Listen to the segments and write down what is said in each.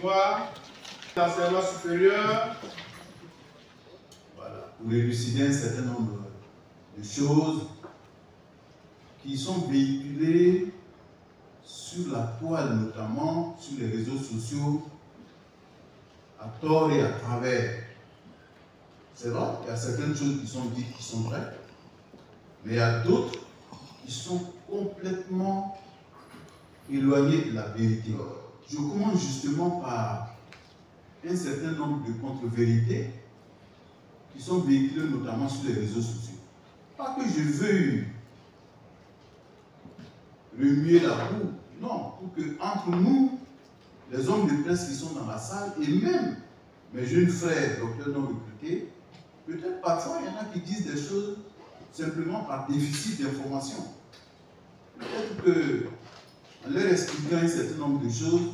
l'histoire, l'enseignement supérieur. Voilà, pour élucider un certain nombre de choses qui sont véhiculées sur la toile, notamment sur les réseaux sociaux, à tort et à travers. C'est vrai, il y a certaines choses qui sont dites qui sont vraies, mais il y a d'autres qui sont complètement éloignées de la vérité. Je commence justement par un certain nombre de contre-vérités qui sont véhiculées notamment sur les réseaux sociaux. Pas que je veuille remuer la roue, non, pour que entre nous, les hommes de presse qui sont dans la salle, et même mes jeunes frères, docteurs non recrutés, peut-être parfois il y en a qui disent des choses simplement par déficit d'information. Peut-être que, en leur expliquant un certain nombre de choses,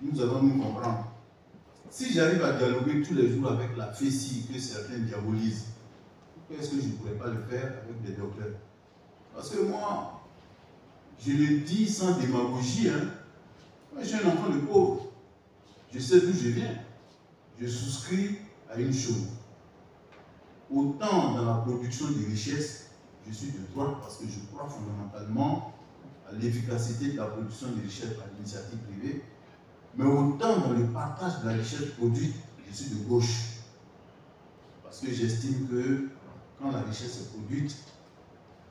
nous allons nous comprendre. Si j'arrive à dialoguer tous les jours avec la fessier que certains diabolisent, pourquoi est-ce que je ne pourrais pas le faire avec des docteurs? Parce que moi, je le dis sans démagogie, hein. Moi, je suis un enfant de pauvre. Je sais d'où je viens. Je souscris à une chose. Autant dans la production de richesses, je suis de droite parce que je crois fondamentalement à l'efficacité de la production de richesses par l'initiative privée, mais autant dans le partage de la richesse produite, je suis de gauche. Parce que j'estime que quand la richesse est produite,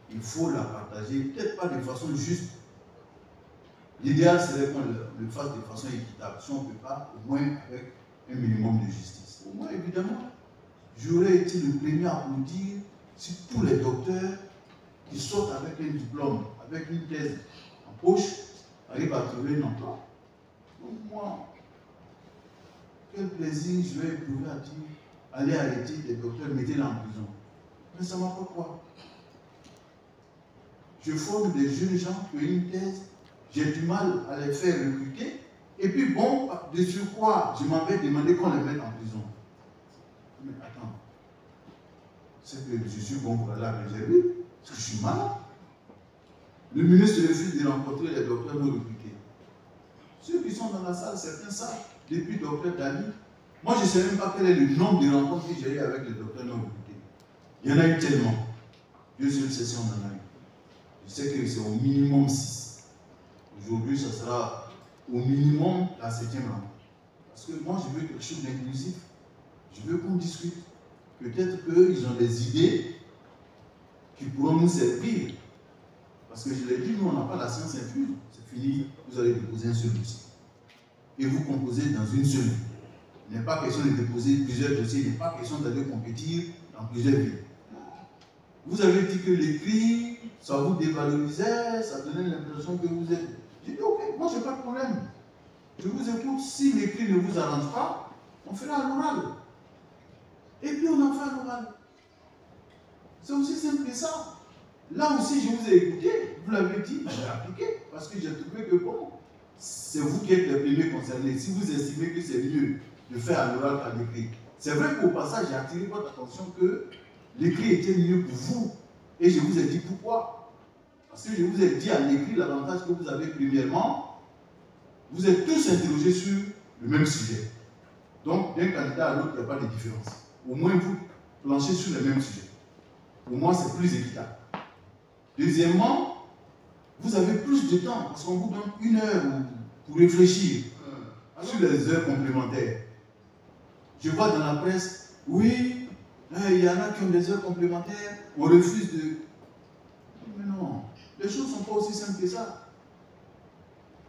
il faut la partager, peut-être pas de façon juste. L'idéal serait qu'on le fasse de façon équitable. Si on ne peut pas, au moins avec un minimum de justice. Au moins, évidemment, j'aurais été le premier à applaudir si tous les docteurs qui sortent avec un diplôme, avec une thèse en poche, arrivent à trouver un emploi. Donc moi, quel plaisir je vais éprouver à dire, allez arrêter des docteurs, mettez-les en prison. Mais ça ne m'a pas quoi. Je forme des jeunes gens qui ont une thèse, j'ai du mal à les faire recruter, et puis bon, de surcroît, je m'en vais demander qu'on les mette en prison. Mais attends, c'est que je suis bon pour aller à la réserve, parce que je suis malade. Le ministre refuse de rencontrer les docteurs non recrutés. Ceux qui sont dans la salle, certains savent, depuis docteur Dali, moi je ne sais même pas quel est le nombre de rencontres que j'ai eues avec les docteurs non recrutés. Il y en a eu tellement. 2 seules sessions en a eu. Je sais que c'est au minimum 6. Aujourd'hui, ça sera au minimum la 7e rencontre. Parce que moi, je veux quelque chose d'inclusif. Je veux qu'on discute. Peut-être qu'ils ont des idées qui pourront nous servir. Parce que je l'ai dit, nous, on n'a pas la science infuse. C'est fini, vous allez déposer un seul dossier. Et vous composez dans une seule vie. Il n'est pas question de déposer plusieurs dossiers, il n'est pas question d'aller compétir dans plusieurs villes. Vous avez dit que l'écrit, ça vous dévalorisait, ça donnait l'impression que vous êtes... J'ai dit, ok, moi, je n'ai pas de problème. Je vous écoute. Si l'écrit ne vous arrange pas, on fera l'oral. Et puis, on en fait l'oral. C'est aussi simple que ça. Là aussi, je vous ai écouté, vous l'avez dit, j'ai appliqué, parce que j'ai trouvé que bon, c'est vous qui êtes les premiers concernés. Si vous estimez que c'est mieux de faire à l'oral qu'à l'écrit. C'est vrai qu'au passage, j'ai attiré votre attention que l'écrit était mieux pour vous. Et je vous ai dit pourquoi. Parce que je vous ai dit à l'écrit l'avantage que vous avez premièrement, vous êtes tous interrogés sur le même sujet. Donc, d'un candidat à l'autre, il n'y a pas de différence. Au moins, vous planchez sur le même sujet. Pour moi, c'est plus équitable. Deuxièmement, vous avez plus de temps, parce qu'on vous donne 1 heure pour réfléchir sur les heures complémentaires. Je vois dans la presse, oui, il y en a qui ont des heures complémentaires, on refuse de... Mais non, les choses ne sont pas aussi simples que ça.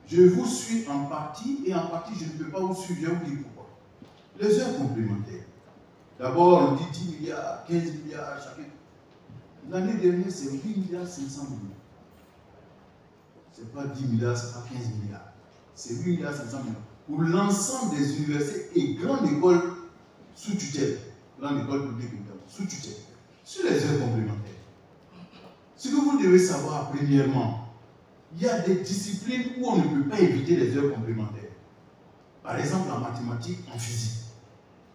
Je vous suis en partie, et en partie, je ne peux pas vous suivre. Je vais vous dire pourquoi. Les heures complémentaires. D'abord, on dit 10 milliards, 15 milliards chacun. L'année dernière, c'est 8 milliards 500 millions. Ce n'est pas 10 milliards, ce n'est pas 15 milliards. C'est 8 milliards 500 millions. Pour l'ensemble des universités et grandes écoles sous tutelle, grandes écoles publiques sous tutelle, sur les heures complémentaires. Ce que vous devez savoir, premièrement, il y a des disciplines où on ne peut pas éviter les heures complémentaires. Par exemple, en mathématiques, en physique.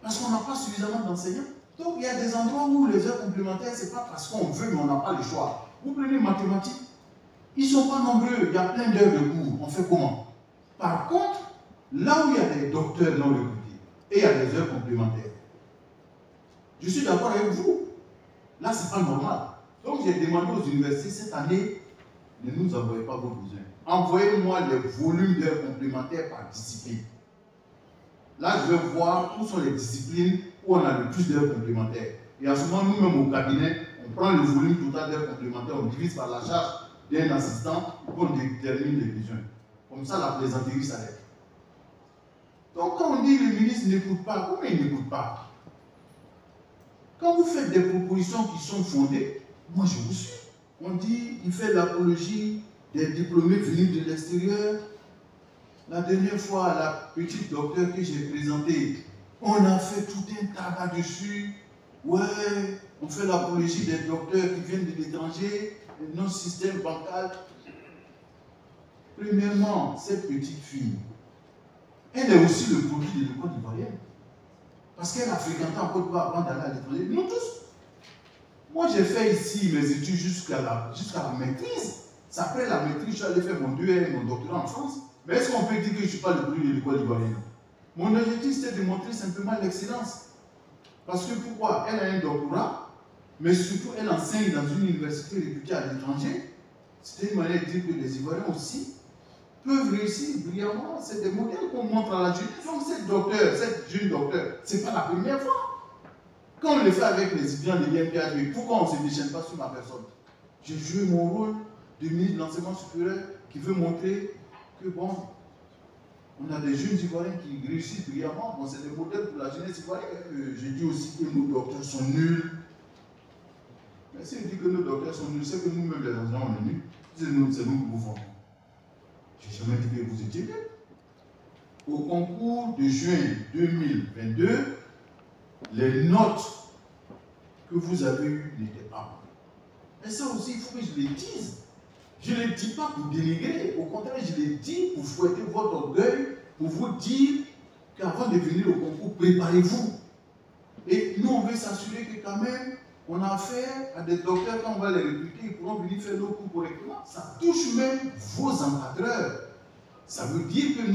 Parce qu'on n'a pas suffisamment d'enseignants. Donc, il y a des endroits où les heures complémentaires, ce n'est pas parce qu'on veut, mais on n'a pas le choix. Vous prenez mathématiques, ils ne sont pas nombreux, il y a plein d'heures de cours. On fait comment? Par contre, là où il y a des docteurs non recrutés et il y a des heures complémentaires, je suis d'accord avec vous. Là, ce n'est pas normal. Donc, j'ai demandé aux universités cette année, ne nous envoyez pas vos besoins. Envoyez-moi les volumes d'heures complémentaires par discipline. Là, je vais voir où sont les disciplines où on a le plus d'heures complémentaires. Et à ce moment, nous-mêmes au cabinet, on prend le volume total d'heures complémentaires, on divise par la charge d'un assistant pour qu'on détermine les besoins. Comme ça, la plaisanterie s'arrête. Donc, quand on dit le ministre n'écoute pas, comment il n'écoute pas? Quand vous faites des propositions qui sont fondées, moi je vous suis. On dit, il fait l'apologie des diplômés venus de l'extérieur. La dernière fois, la petite docteure que j'ai présentée, on a fait tout un tabac dessus. Ouais, on fait l'apologie des docteurs qui viennent de l'étranger, notre système bancal. Premièrement, cette petite fille, elle est aussi le produit de l'école ivoirienne. Parce qu'elle a fréquenté en Côte d'Ivoire avant d'aller à l'étranger. Nous tous. Moi, j'ai fait ici mes études jusqu'à la maîtrise. C'est après la maîtrise, je suis allé faire mon 2R et mon doctorat en France. Mais est-ce qu'on peut dire que je ne suis pas le produit de l'école ivoirienne? Mon objectif, c'était de montrer simplement l'excellence. Parce que pourquoi? Elle a un doctorat, mais surtout, elle enseigne dans une université réputée à l'étranger. C'était une manière de dire que les Ivoiriens aussi peuvent réussir brillamment. C'est des modèles qu'on montre à la jeunesse. Donc, cette jeune docteur, ce n'est pas la première fois. Quand on le fait avec les étudiants de l'IMPH, mais pourquoi on ne se déchaîne pas sur ma personne? J'ai joué mon rôle de ministre de l'enseignement supérieur qui veut montrer que bon, on a des jeunes Ivoiriens qui réussissent brillamment. Bon, c'est des modèles pour la jeunesse ivoirienne. Je dis aussi que nos docteurs sont nuls. Mais si on dit que nos docteurs sont nuls, c'est que nous-mêmes, les enseignants, on est nuls. C'est nous qui vous formons. Je n'ai jamais dit que vous étiez nuls. Au concours de juin 2022, les notes que vous avez eues n'étaient pas bonnes. Et ça aussi, il faut que je le dise. Je ne le dis pas pour dénigrer, au contraire, je le dis pour fouetter votre orgueil, pour vous dire qu'avant de venir au concours, préparez-vous. Et nous, on veut s'assurer que quand même, on a affaire à des docteurs, quand on va les recruter, ils pourront venir faire nos cours correctement. Ça touche même vos encadreurs. Ça veut dire que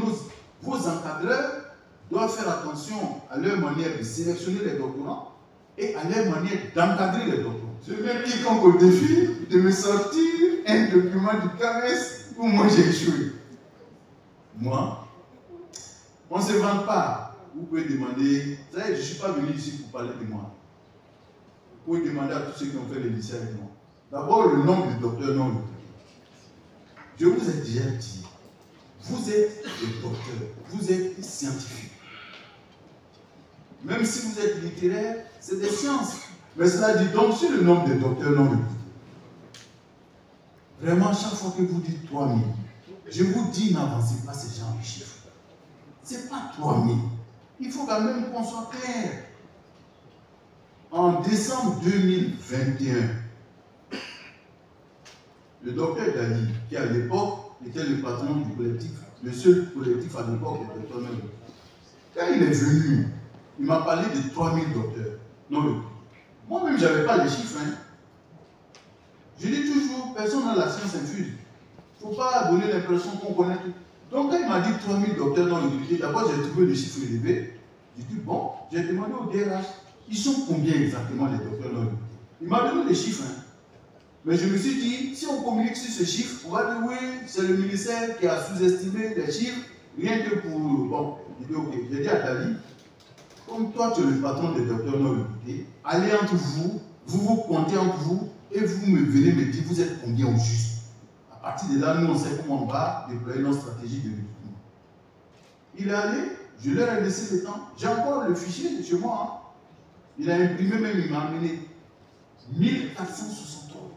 vos encadreurs doivent faire attention à leur manière de sélectionner les doctorants et à leur manière d'encadrer les doctorants. Je mets quiconque au défi de me sortir un document du CAMES où moi j'ai échoué. Moi, on ne se vante pas. Vous pouvez demander, vous savez, je ne suis pas venu ici pour parler de moi. Vous pouvez demander à tous ceux qui ont fait le lycée avec moi. D'abord, le nombre de docteurs non recrutés. Je vous ai déjà dit, vous êtes des docteurs, vous êtes scientifiques. Même si vous êtes littéraire, c'est des sciences. Mais cela dit donc sur le nombre de docteurs non recrutés. Vraiment, chaque fois que vous dites 3000, je vous dis, n'avancez pas ces gens de chiffres. Ce n'est pas 3000. Il faut quand même qu'on soit clair. En décembre 2021, le docteur Dali, qui à l'époque était le patron du collectif, le seul collectif à l'époque des docteurs non recrutés, quand il est venu, il m'a parlé de 3000 docteurs non recrutés. Moi-même, je n'avais pas les chiffres. Hein. Je dis toujours, personne n'a la science infuse. Il ne faut pas donner l'impression qu'on connaît tout. Donc, quand il m'a dit 3000 docteurs non recrutés, d'abord j'ai trouvé le chiffre élevé. J'ai dit, bon, j'ai demandé au DRH, ils sont combien exactement les docteurs non recrutés? Il m'a donné les chiffres. Hein. Mais je me suis dit, si on communique sur ce chiffre, on va dire, oui, c'est le ministère qui a sous-estimé les chiffres, rien que pour... Bon, j'ai dit, ok, j'ai dit à Dali, comme toi, tu es le patron des docteurs non recrutés, allez entre vous, vous comptez entre vous, et vous venez me dire, vous êtes combien au juste? À partir de là, nous, on sait comment on va déployer notre stratégie de recrutement. Il est allé, je leur ai laissé le temps. J'ai encore le fichier de chez moi. Hein. Il a imprimé même, il m'a amené 1463.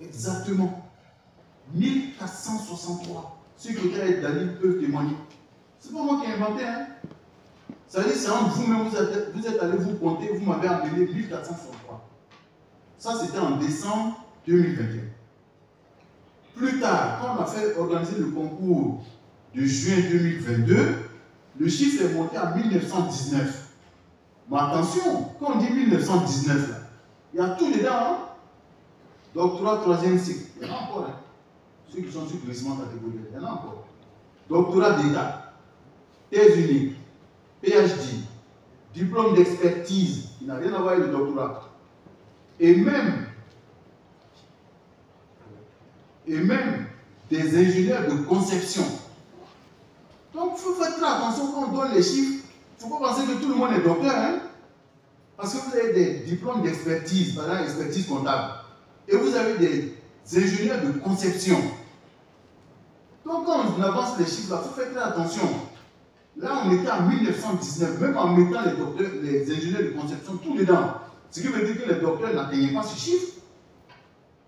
Exactement. 1463. Ceux qui étaient avec Daniel peuvent témoigner. C'est pas moi qui ai inventé. Hein. Ça veut dire c'est entre vous-même, vous êtes allé vous compter, vous m'avez amené 1463. Ça, c'était en décembre 2021. Plus tard, quand on a fait organiser le concours de juin 2022, le chiffre est monté à 1919. Mais attention, quand on dit 1919, là, il y a tout dedans. Hein? Doctorat 3e cycle, il y en a encore. Hein? Ceux qui sont sur glissement catégoriel, il y en a encore. Doctorat d'État. thèse unique, PhD, diplôme d'expertise, qui n'a rien à voir avec le doctorat, et même des ingénieurs de conception. Donc, il faut faire très attention quand on donne les chiffres. Il ne faut pas penser que tout le monde est docteur, hein? Parce que vous avez des diplômes d'expertise, par exemple, expertise comptable, et vous avez des ingénieurs de conception. Donc, quand on avance les chiffres, il faut faire très attention. Là, on était en 1919, même en mettant les docteurs, les ingénieurs de conception tout dedans. Ce qui veut dire que les docteurs n'atteignaient pas ce chiffre.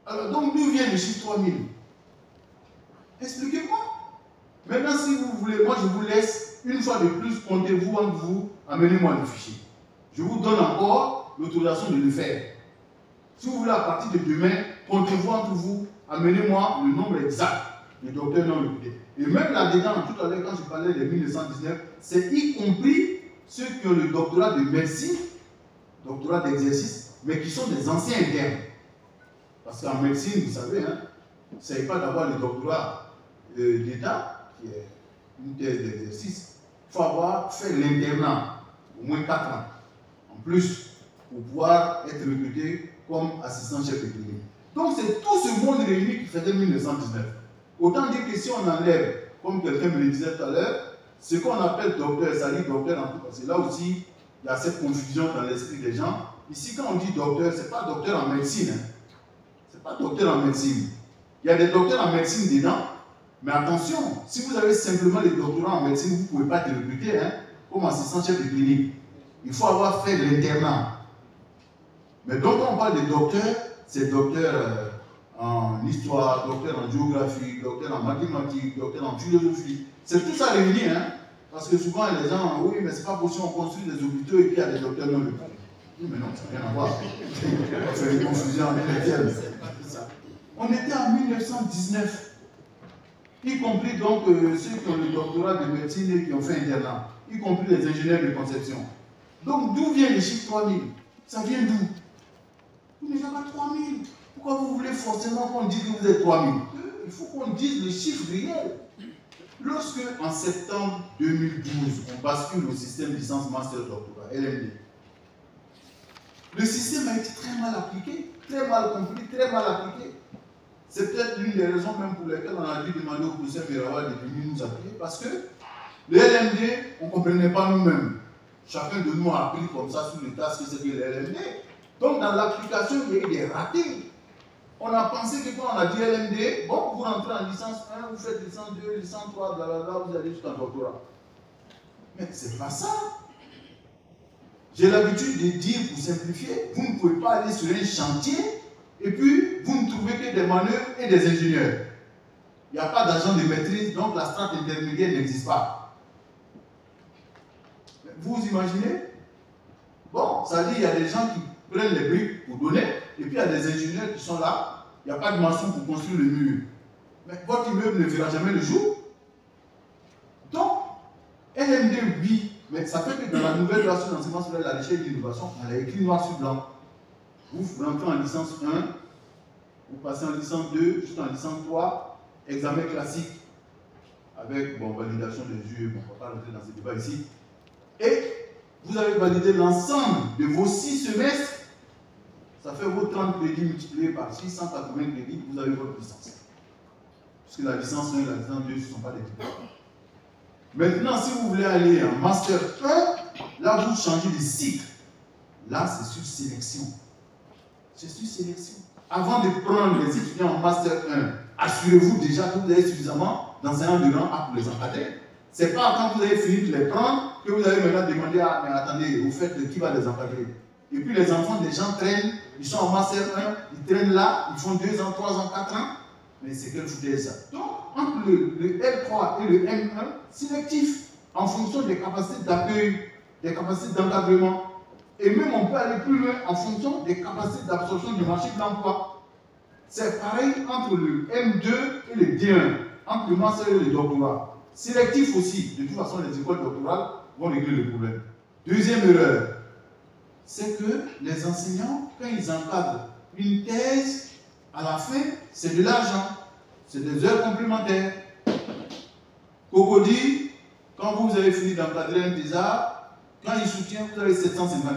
Alors, donc, d'où vient le chiffre 3000? Expliquez-moi. Maintenant, si vous voulez, moi, je vous laisse, une fois de plus, comptez-vous entre vous, amenez-moi le fichier. Je vous donne encore l'autorisation de le faire. Si vous voulez, à partir de demain, comptez-vous entre vous, amenez-moi le nombre exact de docteurs non recrutés. Et même là-dedans, tout à l'heure, quand je parlais de 1919, c'est y compris ceux qui ont le doctorat de médecine, doctorat d'exercice, mais qui sont des anciens internes. Parce qu'en médecine, vous savez, hein, il ne s'agit pas d'avoir le doctorat d'État, qui est une thèse d'exercice. Il faut avoir fait l'internat, au moins 4 ans, en plus, pour pouvoir être recruté comme assistant-chef de clinique. Donc c'est tout ce monde réuni qui faisait 1919. Autant dire que si on enlève, comme quelqu'un me le disait tout à l'heure, ce qu'on appelle docteur, ça dit docteur en tout cas, c'est là aussi, il y a cette confusion dans l'esprit des gens. Ici, quand on dit docteur, ce n'est pas docteur en médecine. Hein. Ce n'est pas docteur en médecine. Il y a des docteurs en médecine dedans, mais attention, si vous avez simplement les doctorats en médecine, vous ne pouvez pas être recruté hein, comme assistant-chef de clinique. Il faut avoir fait l'internat. Mais donc, quand on parle de docteur, c'est docteur en histoire, docteur en géographie, docteur en mathématiques, docteur en philosophie. C'est tout ça réuni, hein. Parce que souvent, les gens, oui, mais c'est pas possible, on construit des hôpitaux et puis il y a des docteurs non recrutés. Oui, mais non, ça n'a rien à voir. On fait une confusion en intellectuelle. On était en 1919, y compris donc ceux qui ont le doctorat de médecine et qui ont fait internat, y compris les ingénieurs de conception. Donc, d'où vient le chiffre 3000? Ça vient d'où? Vous n'avez pas 3000. Pourquoi vous voulez forcément qu'on dise que vous êtes 3000? Il faut qu'on dise le chiffre réel. Lorsque, en septembre 2012, on bascule au système licence master doctorat, LMD, le système a été très mal appliqué, très mal compris, très mal appliqué. C'est peut-être l'une des raisons même pour lesquelles on a dû demander au professeur Mirawal de venir nous appuyer, parce que le LMD, on ne comprenait pas nous-mêmes. Chacun de nous a appris comme ça sous le tas ce que c'est que le LMD. Donc dans l'application, il y a eu des ratés. On a pensé que quand on a dit LMD, bon, vous rentrez en licence 1, vous faites licence 2, licence 3, blablabla, vous allez jusqu'en doctorat. Mais c'est pas ça. J'ai l'habitude de dire, pour simplifier, vous ne pouvez pas aller sur un chantier et puis vous ne trouvez que des manœuvres et des ingénieurs. Il n'y a pas d'agent de maîtrise, donc la strate intermédiaire n'existe pas. Vous imaginez? Bon, ça dit, il y a des gens qui prennent les briques pour donner, et puis il y a des ingénieurs qui sont là, il n'y a pas de maçon pour construire le mur. Mais votre immeuble ne verra jamais le jour. Donc, LMD, oui, mais ça fait que dans la nouvelle loi sur l'enseignement sur la recherche et l'innovation, on a écrit noir sur blanc. Vous rentrez en licence 1, vous passez en licence 2, jusqu'en licence 3, examen classique, avec bon, validation des yeux, bon, on ne va pas rentrer dans ce débat ici. Et vous avez validé l'ensemble de vos 6 semestres, ça fait vos 30 crédits multipliés par 6, 180 crédits, vous avez votre licence. Puisque la licence 1 et la licence 2, ce ne sont pas des diplômes. Maintenant, si vous voulez aller en Master 1, là, vous changez de cycle. Là, c'est sur sélection. C'est sur sélection. Avant de prendre les étudiants en Master 1, assurez-vous déjà que vous avez suffisamment d'enseignants de rang A pour les encadrer. Ce n'est pas quand vous avez fini de les prendre que vous allez maintenant demander à, mais attendez, vous faites qui va les encadrer. Et puis les enfants des gens traînent, ils sont en Master 1, ils traînent là, ils font 2 ans, 3 ans, 4 ans. Mais c'est quel foutaise ça? Donc, entre le L3 et le M1, sélectif, en fonction des capacités d'accueil, des capacités d'encadrement. Et même on peut aller plus loin en fonction des capacités d'absorption du marché de l'emploi. C'est pareil entre le M2 et le D1, entre le master et le doctorat. Sélectif aussi, de toute façon les écoles doctorales vont régler le problème. Deuxième erreur, c'est que les enseignants, quand ils encadrent une thèse, à la fin, c'est de l'argent, c'est des heures complémentaires. Cocody, quand Quand vous avez fini d'encadrer un thésard, quand il soutient, vous avez 750 000.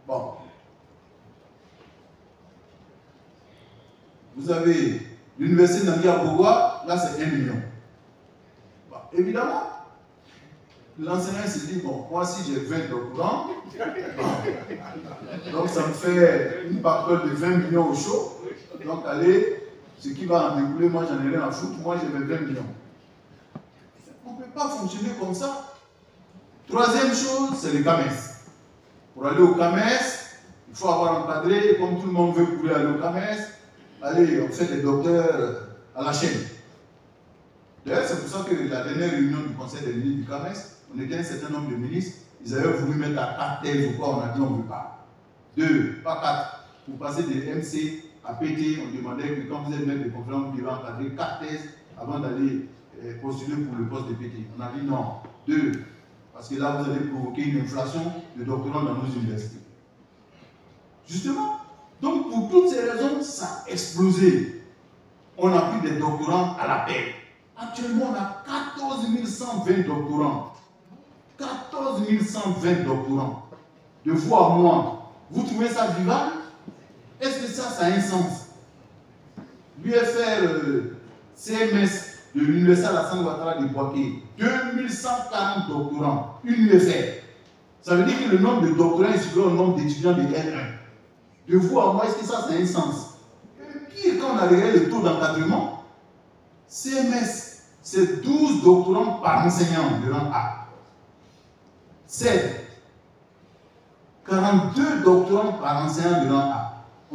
Bon. Vous avez l'université Namibia-Bogoa, là c'est 1 million. Bon, évidemment, l'enseignant se dit, bon, moi si j'ai 20 doctorants, donc ça me fait une parcelle de 20 millions au chaud. Donc allez, ce qui va en découler, moi j'en ai rien à foutre, moi j'ai mes 20 millions. On ne peut pas fonctionner comme ça. Troisième chose, c'est le CAMES. Pour aller au CAMES, il faut avoir encadré, comme tout le monde veut pouvoir aller au CAMES, allez, on fait des docteurs à la chaîne. D'ailleurs, c'est pour ça que la dernière réunion du Conseil des ministres du CAMES, on était un certain nombre de ministres, ils avaient voulu mettre à 4 thèses ou quoi, on a dit on ne veut pas. 2, pas 4. Pour passer de MC à PT, on demandait que quand vous êtes maître de conférence, vous devez encadrer 4 thèses avant d'aller postuler pour le poste de PT. On a dit non. 2, parce que là, vous allez provoquer une inflation de doctorants dans nos universités. Justement, donc pour toutes ces raisons, ça a explosé. On a pris des doctorants à la paix. Actuellement, on a 14 120 doctorants. 14 120 doctorants. De vous à moi, vous trouvez ça vivable? Est-ce que ça a un sens? L'UFR CMS de l'Université Alassane Ouattara de Bouaké, 2140 doctorants, une UFR. Ça veut dire que le nombre de doctorants est supérieur au nombre d'étudiants de L1. De vous à moi, est-ce que ça a un sens? Et pire, quand on a regardé le taux d'encadrement, CMS, c'est 12 doctorants par enseignant de rang A. C'est 42 doctorants par enseignant de rang A.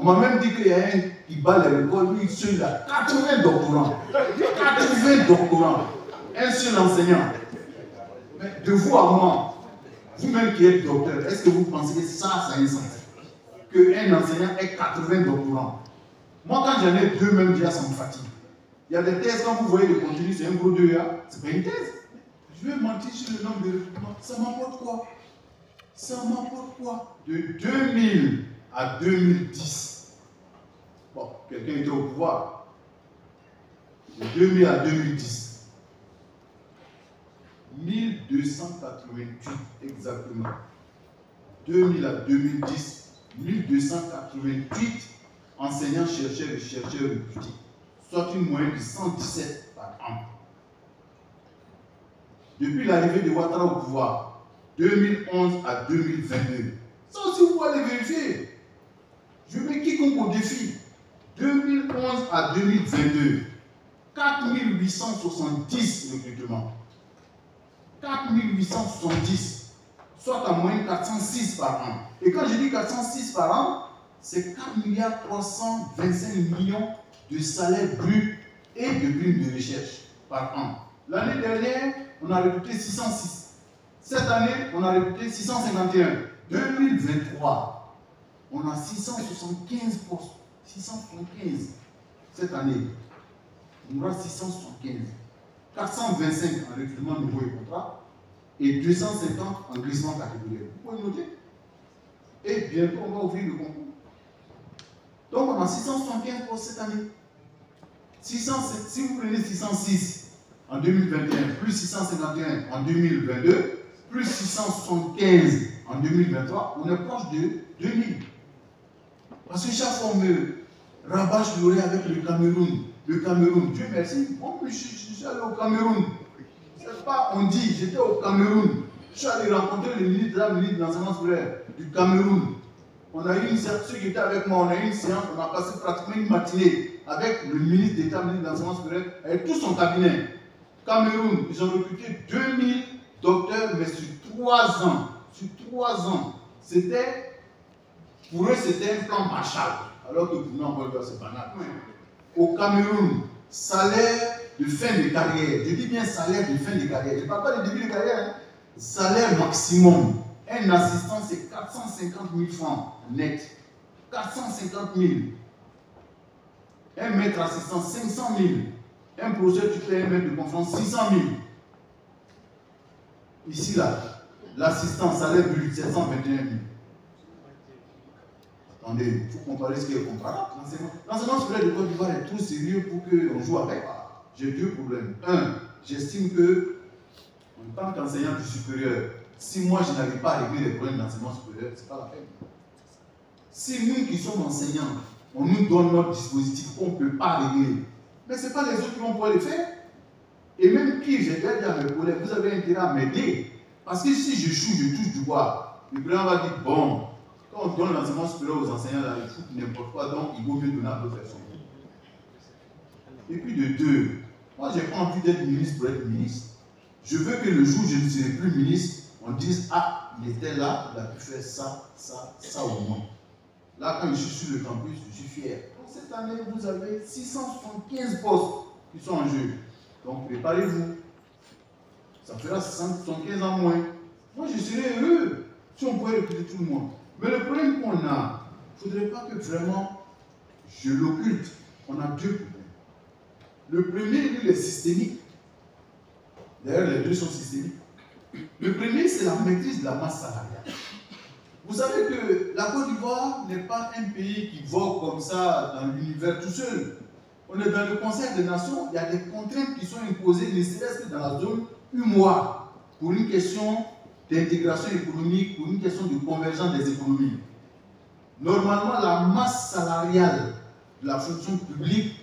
On m'a même dit qu'il y a un qui bat les records, lui, seul a 80 doctorants. 80 doctorants. Un seul enseignant. Mais de vous à moi, vous-même qui êtes docteur, est-ce que vous pensez que ça a un sens? Qu'un enseignant ait 80 doctorants. Moi, quand j'en ai 2, même déjà, ça me fatigue. Il y a des thèses, quand vous voyez le contenu, c'est un gros 2A, c'est pas une thèse. Je vais mentir sur le nombre de recrutements. Ça m'apporte quoi? Ça m'apporte quoi? De 2000 à 2010. Bon, quelqu'un était au pouvoir. De 2000 à 2010. 1288 exactement. 2000 à 2010, 1288 enseignants, chercheurs et chercheurs recrutés. Soit une moyenne de 117 par an. Depuis l'arrivée de Ouattara au pouvoir, 2011 à 2022. Ça aussi, vous pouvez aller vérifier. Je mets quiconque au défi. 2011 à 2022, 4870 recrutements. 4870, soit en moyenne 406 par an. Et quand je dis 406 par an, c'est 4,325 milliards de salaires bruts et de primes de recherche par an. L'année dernière, on a recruté 606. Cette année, on a recruté 651. 2023, on a 675 postes. 675 cette année. On aura 675. 425 en recrutement nouveau et contrat et 250 en glissement catégoriel. Vous pouvez noter. Et bientôt, on va ouvrir le concours. Donc, on a 675 postes cette année. 607, si vous prenez 606 en 2021, plus 651 en 2022, plus 675 en 2023, on est proche de 2000. Parce que chaque fois, on me rabâche l'oreille avec le Cameroun. Le Cameroun, Dieu merci, moi, je suis allé au Cameroun. C'est pas, on dit, j'étais au Cameroun. Je suis allé rencontrer le ministre de l'enseignement scolaire du Cameroun. On a eu une séance, ceux qui étaient avec moi, on a eu une séance, on a passé pratiquement une matinée avec le ministre d'État, ministre de l'enseignement scolaire, avec tout son cabinet. Cameroun, ils ont recruté 2000 docteurs, mais sur 3 ans. Sur 3 ans. C'était, pour eux, c'était un plan Marshall. Alors que pour nous, on va le faire, c'est banal. Au Cameroun, salaire de fin de carrière. Je dis bien salaire de fin de carrière. Je ne parle pas de début de carrière. Hein. Salaire maximum. Un assistant, c'est 450 000 francs net. 450 000. Un maître assistant, 500 000. Un professeur, tu fais un maître de conférence, 600 000. Ici, là, l'assistant, salaire brut, 721 000. Attendez, il faut comparer ce qui est comparable. L'enseignement scolaire de Côte d'Ivoire est trop sérieux pour qu'on joue avec. J'ai 2 problèmes. Un, j'estime que En tant qu'enseignant du supérieur, si moi je n'arrive pas à régler les problèmes d'enseignement supérieur, ce n'est pas la peine. Si nous qui sommes enseignants, on nous donne notre dispositif qu'on ne peut pas régler, mais ce n'est pas les autres qui vont pouvoir le faire. Et même qui, j'ai déjà dit à mes collègues, vous avez intérêt à m'aider. Parce que si je choue, je touche du bois, le président va dire, bon, quand on donne l'enseignement supérieur aux enseignants, là, ils foutent n'importe quoi, donc il vaut mieux donner à d'autres personnes. Et puis de deux, moi j'ai pas envie d'être ministre pour être ministre. Je veux que le jour où je ne serai plus ministre, on dise, ah, il était là, il a pu faire ça, ça, ça au moins. Là, quand je suis sur le campus, je suis fier. Donc, cette année, vous avez 675 postes qui sont en jeu. Donc, préparez-vous. Ça fera 675 en moins. Moi, je serais heureux si on pouvait recruter tout le monde. Mais le problème qu'on a, il ne faudrait pas que vraiment je l'occulte. On a deux problèmes. Le premier, lui, il est systémique. D'ailleurs, les deux sont systémiques. Le premier, c'est la maîtrise de la masse salariale. Vous savez que la Côte d'Ivoire n'est pas un pays qui vogue comme ça dans l'univers tout seul. On est dans le Conseil des Nations, il y a des contraintes qui sont imposées, ne serait-ce que dans la zone UMOA, pour une question d'intégration économique, pour une question de convergence des économies. Normalement, la masse salariale de la fonction publique,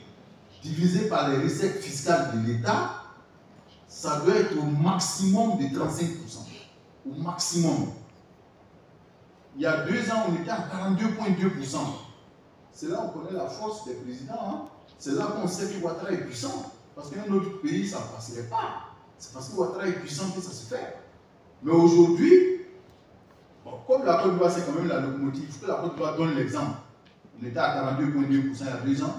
divisée par les recettes fiscales de l'État, ça doit être au maximum de 35%. Au maximum. Il y a 2 ans, on était à 42,2%. C'est là qu'on connaît la force des présidents. Hein. C'est là qu'on sait que Ouattara est puissant. Parce qu'un autre pays, ça ne passerait pas. C'est parce que Ouattara est puissant que ça se fait. Mais aujourd'hui, bon, comme la Côte d'Ivoire, c'est quand même la locomotive, il faut que la Côte d'Ivoire donne l'exemple. On était à 42,2% il y a 2 ans.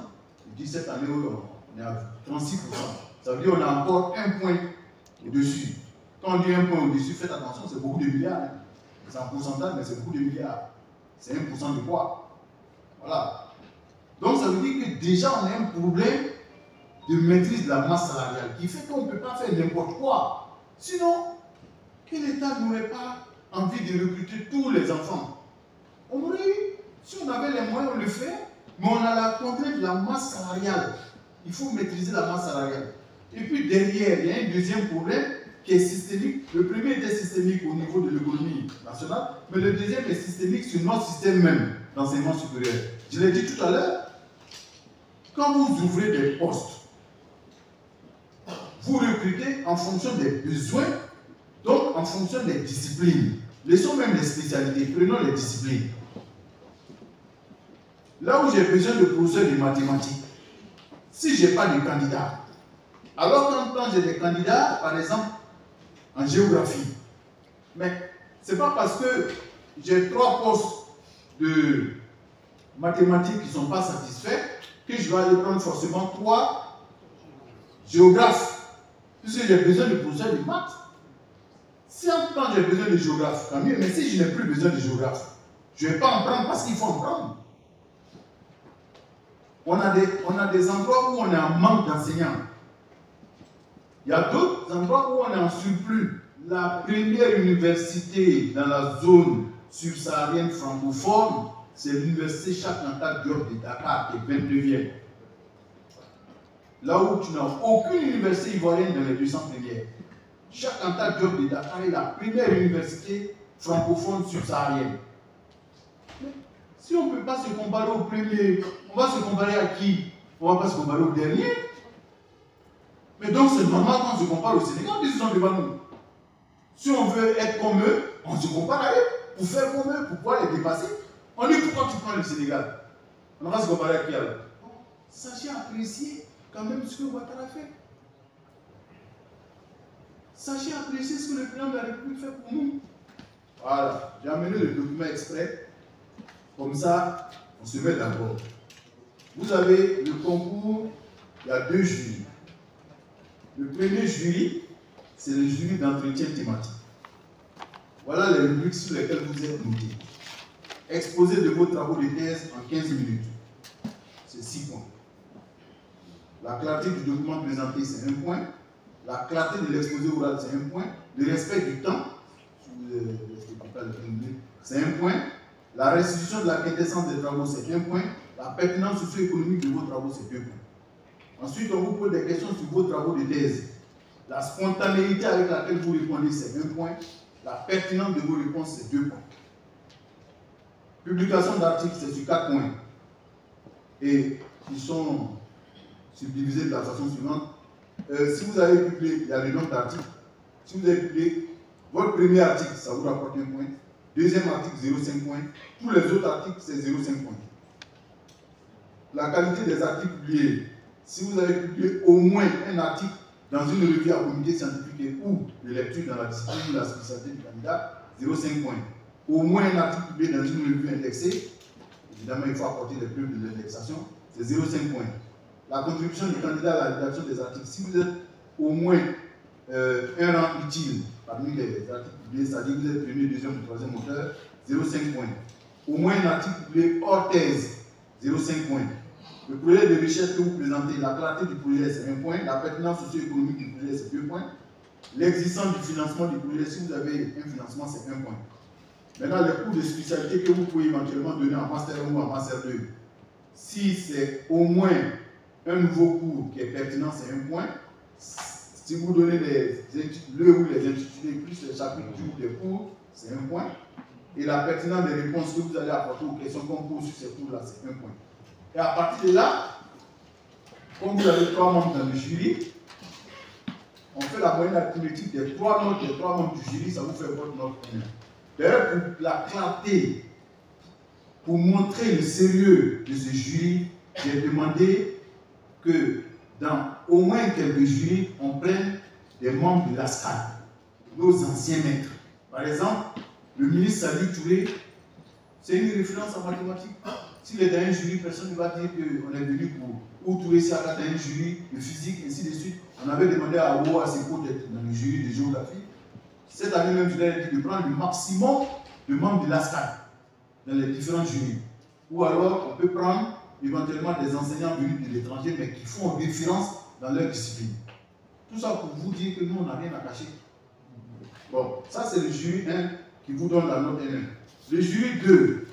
Et puis cette année, on est à 36%. Ça veut dire qu'on a encore un point au-dessus. Quand on dit un point au-dessus, faites attention, c'est beaucoup de milliards. Hein. C'est un pourcentage, mais c'est beaucoup de milliards. C'est 1% de quoi? Voilà. Donc ça veut dire que déjà on a un problème de maîtrise de la masse salariale qui fait qu'on ne peut pas faire n'importe quoi. Sinon, que l'État n'aurait pas envie de recruter tous les enfants? On aurait eu, si on avait les moyens, on le fait, mais on a la contrainte de la masse salariale. Il faut maîtriser la masse salariale. Et puis derrière, il y a un deuxième problème qui est systémique. Le premier était systémique au niveau de l'économie nationale, mais le deuxième est systémique sur notre système même d'enseignement supérieur. Je l'ai dit tout à l'heure, quand vous ouvrez des postes, vous recrutez en fonction des besoins, donc en fonction des disciplines. Laissons même les spécialités, prenons les disciplines. Là où j'ai besoin de professeurs de mathématiques, si je n'ai pas de candidats, alors quand j'ai des candidats, par exemple, en géographie, mais ce n'est pas parce que j'ai 3 postes de mathématiques qui ne sont pas satisfaits que je vais aller prendre forcément 3 géographes, puisque j'ai besoin de professeurs de maths. Si en temps j'ai besoin de géographes, tant mieux, mais si je n'ai plus besoin de géographes, je ne vais pas en prendre parce qu'il faut en prendre. On a des endroits où on est en manque d'enseignants. Il y a d'autres endroits où on est en surplus. La première université dans la zone subsaharienne francophone, c'est l'université Cheikh Anta Diop de Dakar, qui est 29e. Là où tu n'as aucune université ivoirienne dans les 200 premières. Cheikh Anta Diop de Dakar est la première université francophone subsaharienne. Si on ne peut pas se comparer au premier, on va se comparer à qui? On ne va pas se comparer au dernier. Mais donc c'est normal qu'on se compare au Sénégal, ils sont devant nous. Si on veut être comme eux, on se compare à eux. Pour faire comme eux, pour pouvoir les dépasser. On dit pourquoi tu prends le Sénégal? On va se comparer à qui alors? Sachez apprécier quand même ce que Ouattara fait. Sachez apprécier ce que le président de la République fait pour nous. Voilà, j'ai amené le document exprès. Comme ça, on se met d'accord. Vous avez le concours, il y a 2 jurys. Le premier jury, c'est le jury d'entretien thématique. Voilà les rubriques sur lesquelles vous êtes notés. Exposé de vos travaux de thèse en 15 minutes. C'est 6 points. La clarté du document présenté, c'est 1 point. La clarté de l'exposé oral, c'est 1 point. Le respect du temps, c'est 1 point. La restitution de la quintessence des travaux, c'est 1 point. La pertinence socio-économique de vos travaux, c'est 2 points. Ensuite, on vous pose des questions sur vos travaux de thèse. La spontanéité avec laquelle vous répondez, c'est 1 point. La pertinence de vos réponses, c'est 2 points. Publication d'articles, c'est sur 4 points. Et ils sont subdivisés de la façon suivante. Si vous avez publié, il y a le nombre d'articles. Si vous avez publié votre premier article, ça vous rapporte 1 point. Deuxième article, 0,5 points. Tous les autres articles, c'est 0,5 points. La qualité des articles publiés. Si vous avez publié au moins un article dans une revue à comité scientifique ou de lecture dans la discipline ou la spécialité du candidat, 0,5 points. Au moins un article publié dans une revue indexée, évidemment il faut apporter les preuves de l'indexation, c'est 0,5 points. La contribution du candidat à la rédaction des articles, si vous êtes au moins un rang utile parmi les articles publiés, c'est-à-dire que vous êtes premier, deuxième ou troisième auteur, 0,5 points. Au moins un article publié hors thèse, 0,5 points. Le projet de recherche que vous présentez, la clarté du projet, c'est 1 point. La pertinence socio-économique du projet, c'est 2 points. L'existence du financement du projet, si vous avez un financement, c'est 1 point. Maintenant, les cours de spécialité que vous pouvez éventuellement donner en Master 1 ou en Master 2, si c'est au moins un nouveau cours qui est pertinent, c'est 1 point. Si vous donnez le ou les intitulés plus les chapitres des cours, c'est 1 point. Et la pertinence des réponses que vous allez apporter aux questions qu'on pose sur ces cours-là, c'est 1 point. Et à partir de là, comme vous avez 3 membres dans le jury, on fait la moyenne arithmétique des 3 notes des 3 membres du jury, ça vous fait votre note 1. D'ailleurs, pour la clarté, pour montrer le sérieux de ce jury, j'ai demandé que dans au moins quelques jurys, on prenne des membres de l'ASCAD, nos anciens maîtres. Par exemple, le ministre Sali Touré, c'est une référence en mathématiques. S'il est dans un jury, personne ne va dire qu'on est venu pour ou Touré Siaka dans un jury de physique, ainsi de suite. On avait demandé à Owo Aseko d'être dans le jury de géographie. Cette année même, je leur ai dit de prendre le maximum de membres de l'ASCAD dans les différents jurys. Ou alors, on peut prendre éventuellement des enseignants venus de l'étranger, mais qui font référence dans leur discipline. Tout ça pour vous dire que nous, on n'a rien à cacher. Bon, ça c'est le jury 1 qui vous donne la note 1. Le jury 2,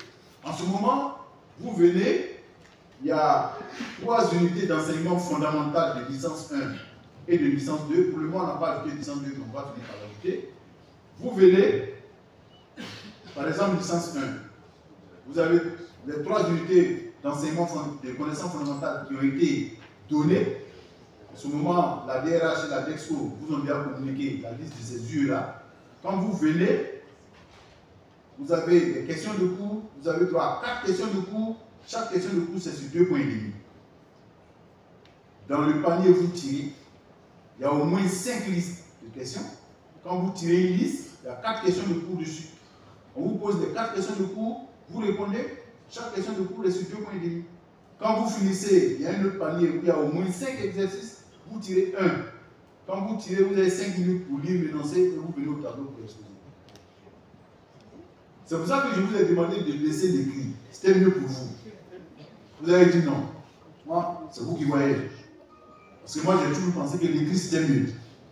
en ce moment, vous venez, il y a 3 unités d'enseignement fondamental de licence 1 et de licence 2. Pour le moment, on n'a pas ajouté licence 2, mais on va finir par l'ajouter. Vous venez, par exemple, licence 1, vous avez les 3 unités d'enseignement de connaissances fondamentales qui ont été données. En ce moment, la DRH et la DEXCO vous ont déjà communiqué la liste de ces UE-là. Quand vous venez, vous avez des questions de cours, vous avez droit à 4 questions de cours. Chaque question de cours, c'est sur 2 points et demi. Dans le panier, vous tirez, il y a au moins 5 listes de questions. Quand vous tirez une liste, il y a 4 questions de cours dessus. On vous pose les 4 questions de cours, vous répondez, chaque question de cours est sur 2 points et demi. Quand vous finissez, il y a un autre panier où il y a au moins 5 exercices, vous tirez 1. Quand vous tirez, vous avez 5 minutes pour lire l'énoncé et vous venez au tableau pour exposer. C'est pour ça que je vous ai demandé de laisser l'écrit. C'était mieux pour vous. Vous avez dit non. Moi, c'est vous qui voyez. Parce que moi, j'ai toujours pensé que l'écrit c'était mieux.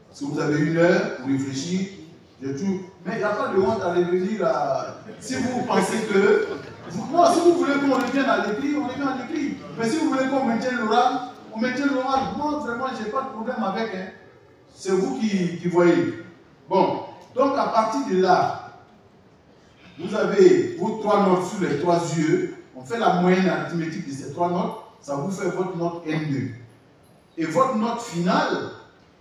Parce que vous avez 1 heure pour réfléchir. Mais il n'y a pas de honte à revenir à... Si vous pensez que... Moi, si vous voulez qu'on revienne à l'écrit, on revient à l'écrit. Mais si vous voulez qu'on maintienne l'oral, on maintient l'oral. Moi, vraiment, je n'ai pas de problème avec. Hein. C'est vous qui voyez. Bon, donc à partir de là, vous avez vos 3 notes sur les 3 UE. On fait la moyenne arithmétique de ces 3 notes. Ça vous fait votre note N2. Et votre note finale,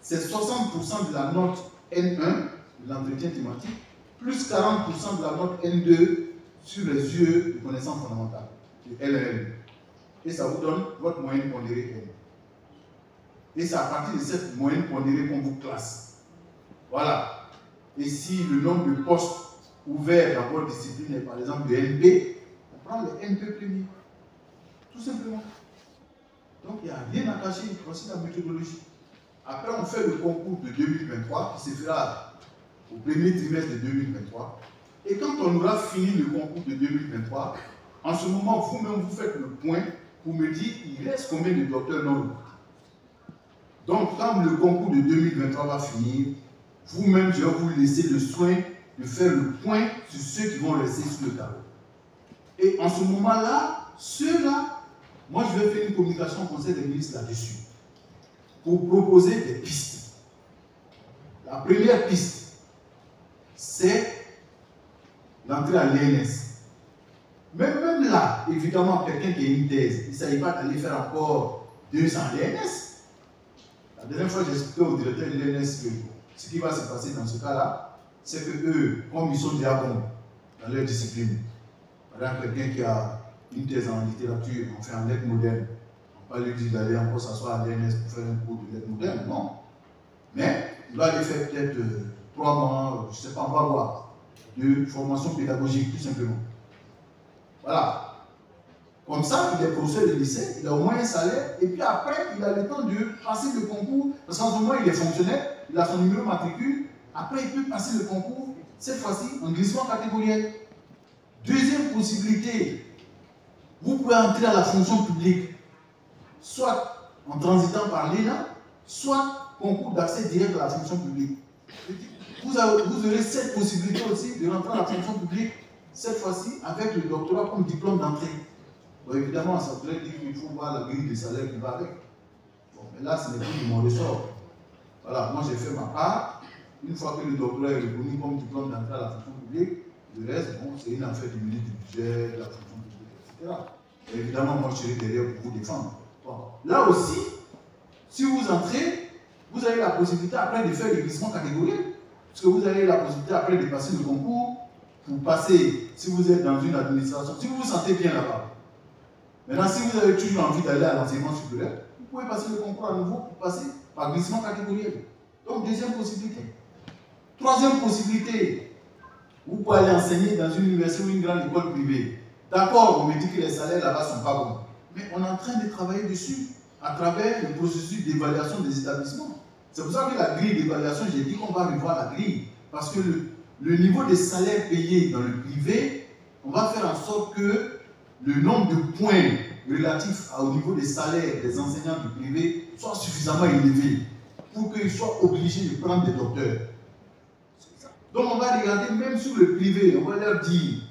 c'est 60% de la note N1, de l'entretien thématique, plus 40% de la note N2 sur les UE de connaissances fondamentales, de LRM. Et ça vous donne votre moyenne pondérée N. Et c'est à partir de cette moyenne pondérée qu'on vous classe. Voilà. Et si le nombre de postes ouverts dans votre discipline est par exemple de NP, on prend le NP premier. Tout simplement. Donc il n'y a rien à cacher, voici la méthodologie. Après, on fait le concours de 2023 qui se fera au premier trimestre de 2023. Et quand on aura fini le concours de 2023, en ce moment, vous-même, vous faites le point pour me dire il reste combien de docteurs non recrutés. Donc, quand le concours de 2023 va finir, vous-même, je vais vous laisser le soin de faire le point sur ceux qui vont rester sur le carreau. Et en ce moment-là, ceux-là, moi, je vais faire une communication au Conseil des ministres là-dessus pour proposer des pistes. La première piste, c'est l'entrée à l'ENS. Même là, évidemment, quelqu'un qui a une thèse, il ne s'agit pas d'aller faire encore 200 l'ENS. La dernière fois, j'ai expliqué au directeur de l'ENS que ce qui va se passer dans ce cas-là, c'est que eux, comme ils sont déjà bons dans leur discipline, par exemple, quelqu'un qui a une thèse en littérature, on fait en lettres modernes, on ne va pas lui dire d'aller encore s'asseoir à l'ENS pour faire un cours de lettres modernes, non. Mais il va aller faire peut-être 3 mois, je ne sais pas, on va voir, de formation pédagogique, tout simplement. Voilà. Comme ça, il est professeur de lycée, il a au moins un salaire, et puis après, il a le temps de passer le concours, parce qu'en ce moment, il est fonctionnaire, il a son numéro matricule, après, il peut passer le concours, cette fois-ci, en glissement catégoriel. Deuxième possibilité, vous pouvez entrer à la fonction publique, soit en transitant par l'ENA, soit concours d'accès direct à la fonction publique. Vous aurez cette possibilité aussi de rentrer à la fonction publique, cette fois-ci avec le doctorat comme diplôme d'entrée. Bon, évidemment, ça voudrait dire qu'il faut voir la grille de salaire qui va avec. Bon, mais là, ce n'est plus de mon ressort. Voilà, moi j'ai fait ma part. Une fois que le doctorat est reconnu comme diplôme d'entrée à la fonction publique, le reste, bon, c'est une affaire du ministre du budget, de la fonction publique, etc. Et évidemment, moi je serai derrière pour vous défendre. Bon. Là aussi, si vous entrez, vous avez la possibilité après de faire le glissement catégoriel. Parce que vous avez la possibilité après de passer le concours pour passer, si vous êtes dans une administration, si vous vous sentez bien là-bas. Maintenant, si vous avez toujours envie d'aller à l'enseignement supérieur, vous pouvez passer le concours à nouveau pour passer par glissement catégoriel. Donc, deuxième possibilité. Troisième possibilité, vous pouvez aller enseigner dans une université ou une grande école privée. D'accord, on me dit que les salaires là-bas ne sont pas bons. Mais on est en train de travailler dessus à travers le processus d'évaluation des établissements. C'est pour ça que la grille d'évaluation, j'ai dit qu'on va revoir la grille. Parce que le niveau des salaires payés dans le privé, on va faire en sorte que le nombre de points relatifs au niveau des salaires des enseignants du privé soit suffisamment élevé pour qu'ils soient obligés de prendre des docteurs. Donc on va regarder même sur le privé, on va leur dire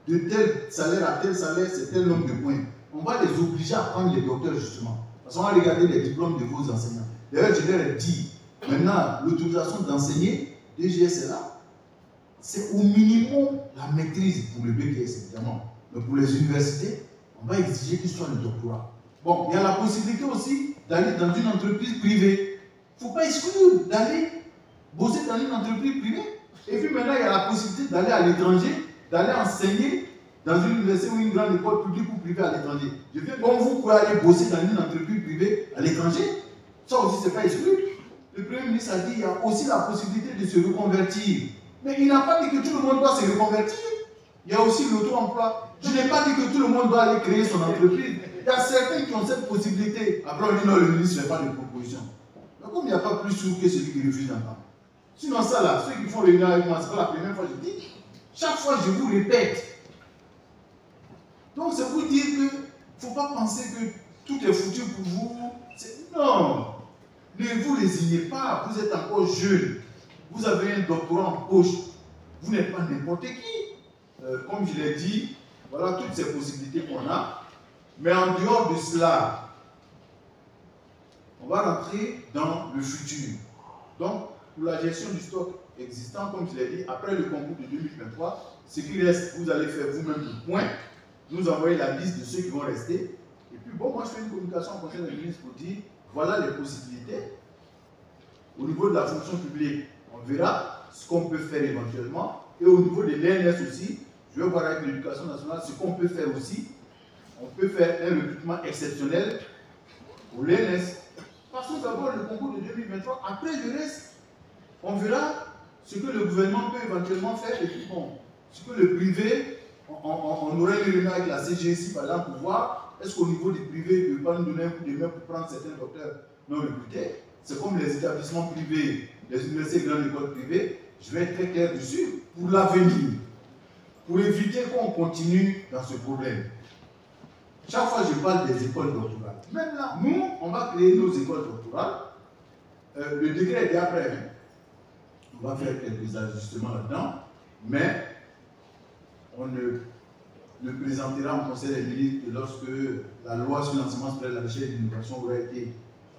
de tel salaire à tel salaire, c'est tel nombre de points. On va les obliger à prendre les docteurs justement. Parce qu'on va regarder les diplômes de vos enseignants. D'ailleurs, je leur ai dit, maintenant, l'autorisation d'enseigner, DGS est là, c'est au minimum la maîtrise pour le BTS, évidemment. Mais pour les universités, on va exiger qu'il soit le doctorat. Bon, il y a la possibilité aussi d'aller dans une entreprise privée. Il ne faut pas exclure d'aller bosser dans une entreprise privée. Et puis maintenant, il y a la possibilité d'aller à l'étranger, d'aller enseigner dans une université ou une grande école publique ou privée à l'étranger. Je veux bon, vous pouvez aller bosser dans une entreprise privée à l'étranger. Ça aussi, ce n'est pas exclu. Le Premier ministre a dit qu'il y a aussi la possibilité de se reconvertir. Mais il n'a pas dit que tout le monde doit se reconvertir. Il y a aussi l'auto-emploi. Je n'ai pas dit que tout le monde doit aller créer son entreprise. Il y a certains qui ont cette possibilité. Après, on dit non, le ministre ne fait pas de proposition. Mais comme il n'y a pas plus sûr que celui qui refuse d'entendre. Sinon, ça là, ceux qui font réunion avec moi, ce n'est pas la première fois que je dis. Chaque fois, je vous répète. Donc, c'est pour dire qu'il ne faut pas penser que tout est foutu pour vous. Non. Ne vous résignez pas. Vous êtes encore jeune. Vous avez un doctorat en poche. Vous n'êtes pas n'importe qui. Comme je l'ai dit, voilà toutes ces possibilités qu'on a. Mais en dehors de cela, on va rentrer dans le futur. Donc, pour la gestion du stock existant, comme je l'ai dit, après le concours de 2023, ce qui reste, vous allez faire vous-même le point, nous envoyer la liste de ceux qui vont rester. Et puis, bon, moi, je fais une communication au Conseil des ministres pour dire, voilà les possibilités. Au niveau de la fonction publique, on verra ce qu'on peut faire éventuellement. Et au niveau de l'ENS aussi, je vais voir avec l'éducation nationale ce qu'on peut faire aussi. On peut faire un recrutement exceptionnel pour l'ENS. Passons d'abord le concours de 2023. Après le reste, on verra ce que le gouvernement peut éventuellement faire. Et puis bon, ce que le privé, on aurait une réunion avec la CGSI par exemple pour voir est-ce qu'au niveau du privé, il ne peut pas nous donner un coup de main pour prendre certains docteurs non recrutés. C'est comme les établissements privés, les universités et grandes écoles privées. Je vais être très clair dessus pour l'avenir, pour éviter qu'on continue dans ce problème. Chaque fois, je parle des écoles doctorales. Même là, nous, on va créer nos écoles doctorales. Le décret est déjà prêt. On va faire quelques ajustements là-dedans, mais on le présentera au Conseil des ministres lorsque la loi sur l'enseignement supérieur, la recherche et l'innovation aura été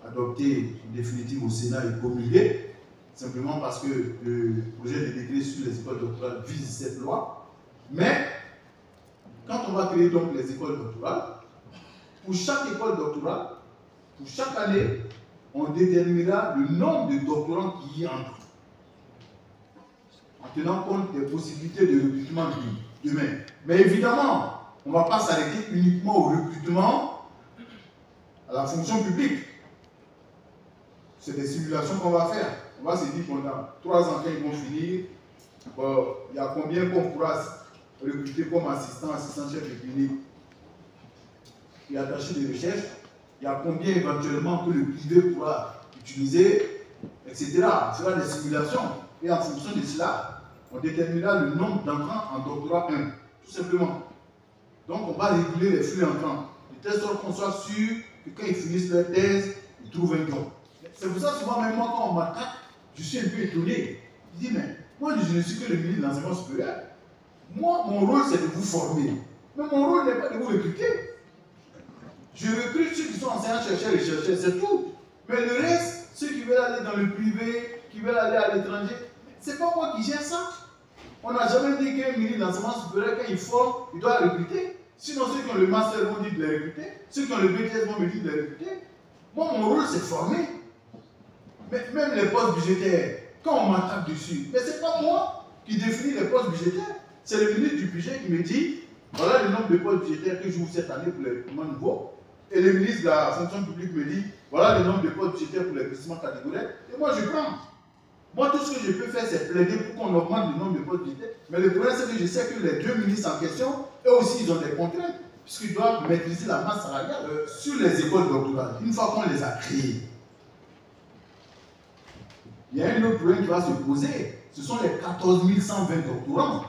adoptée en définitive au Sénat et promulguée. simplement parce que le projet de décret sur les écoles doctorales vise cette loi. Mais, quand on va créer donc les écoles doctorales, pour chaque école doctorale, pour chaque année, on déterminera le nombre de doctorants qui y entrent, en tenant compte des possibilités de recrutement demain. Mais évidemment, on ne va pas s'arrêter uniquement au recrutement à la fonction publique. C'est des simulations qu'on va faire. On va se dire qu'on a 3 ans qui vont finir. Bon, il y a combien qu'on pourra recruter comme assistant-chef de clinique et attaché de recherche. Il y a combien éventuellement que le privé pourra utiliser, etc. On fera des simulations. Et en fonction de cela, on déterminera le nombre d'entrants en doctorat 1. Tout simplement. Donc on va réguler les flux entrants. De telle sorte qu'on soit sûr que quand ils finissent leur thèse, ils trouvent un job. C'est pour ça souvent même moi quand on m'attaque, je suis un peu étonné. Je dis mais moi je ne suis que le ministre de l'enseignement supérieur. Moi mon rôle c'est de vous former. Mais mon rôle n'est pas de vous recruter. Je recrute ceux qui sont enseignants, chercheurs et chercheurs, c'est tout. Mais le reste, ceux qui veulent aller dans le privé, qui veulent aller à l'étranger, c'est pas moi qui gère ça. On n'a jamais dit qu'un ministre de l'enseignement supérieur, quand il forme, il doit recruter. Sinon, ceux qui ont le master vont dire de les recruter. Ceux qui ont le BTS vont me dire de les recruter. Moi, mon rôle, c'est former. Mais même les postes budgétaires, quand on m'attaque dessus, mais ce n'est pas moi qui définis les postes budgétaires. C'est le ministre du budget qui me dit, voilà le nombre de postes budgétaires que j'ouvre cette année pour les recrutements nouveaux. Et le ministre de la fonction publique me dit, voilà le nombre de postes budgétaires pour les recrutements catégoriels. Et moi, je prends. Moi, tout ce que je peux faire, c'est plaider pour qu'on augmente le nombre de postes budgétaires. Mais le problème, c'est que je sais que les 2 ministres en question, eux aussi, ils ont des contraintes, puisqu'ils doivent maîtriser la masse salariale sur les écoles doctorales. Une fois qu'on les a créées, il y a un autre problème qui va se poser. Ce sont les 14 120 doctorants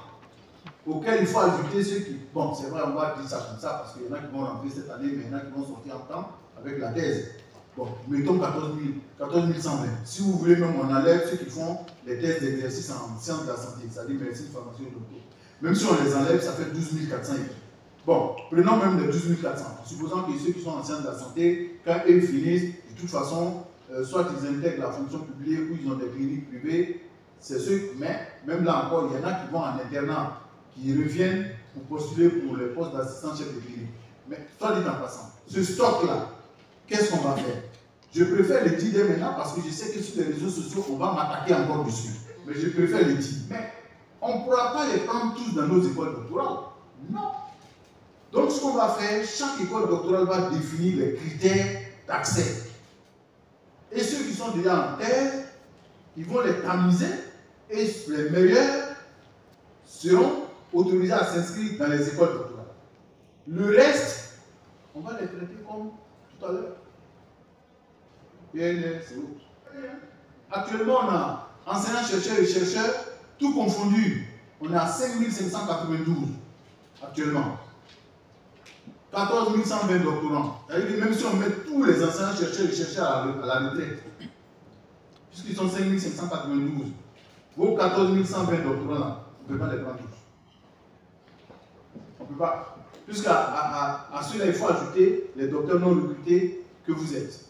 auxquels il faut ajouter ceux qui... Bon, c'est vrai, on va dire ça comme ça, parce qu'il y en a qui vont rentrer cette année, mais il y en a qui vont sortir en temps avec la thèse. Bon, mettons 14 120. Si vous voulez, même on enlève ceux qui font les thèses d'exercice en sciences de la santé, c'est-à-dire médecine, pharmacie, docteur. Même si on les enlève, ça fait 12 400. Bon, prenons même les 12 400. Supposons que ceux qui sont en sciences de la santé, quand ils finissent, de toute façon, soit ils intègrent la fonction publique ou ils ont des cliniques privées, c'est ceux, mais même là encore, il y en a qui vont en internat, qui reviennent pour postuler pour les postes d'assistant-chef de clinique. Mais soit dit en passant, ce stock-là, qu'est-ce qu'on va faire? Je préfère le dire dès maintenant parce que je sais que sur les réseaux sociaux, on va m'attaquer encore dessus. Mais je préfère le dire. Mais on ne pourra pas les prendre tous dans nos écoles doctorales. Non. Donc ce qu'on va faire, chaque école doctorale va définir les critères d'accès. Et ceux qui sont déjà en thèse, ils vont les tamiser et les meilleurs seront autorisés à s'inscrire dans les écoles doctorales. Le reste, on va les traiter comme tout à l'heure. C'est autre. Actuellement, on a enseignants, chercheurs et chercheurs, tout confondu. On est à 5 592 actuellement. 14 120 doctorants. C'est-à-dire que même si on met tous les enseignants, chercheurs et chercheurs à la retraite, puisqu'ils sont 5 592, vos 14 120 doctorants là, on ne peut pas les prendre tous. On ne peut pas. Puisqu'à cela, il faut ajouter les docteurs non recrutés que vous êtes.